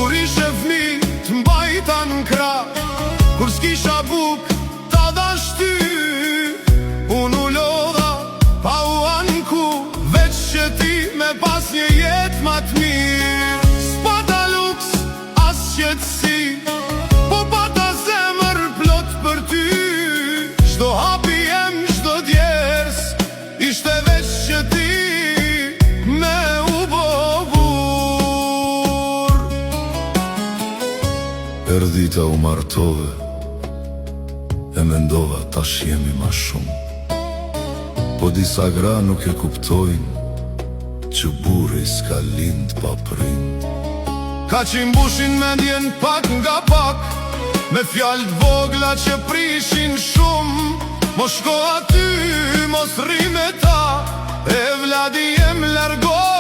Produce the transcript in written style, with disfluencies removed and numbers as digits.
Kur ishe fmi t'mbajta n'krah, kur s'kisha buk ta dash ty, unë u lodha pa u anku, veç që ti me pas një jet ma t'mirë. S'pata luks as qetësi, po pata zemër plot për ty. Çdo hapi jem, çdo djers, ishte veç që ti me u bo burr. Erdita u martove, e mendova tash jemi ma shumë, po disa gra nuk e kuptojnë që burri s'ka lind pa prind. Ka që mbushin mendjen pak nga pak, me fjallë vogla që prishin shumë. Mos shko aty, mos rri me ta, e vladi jem largo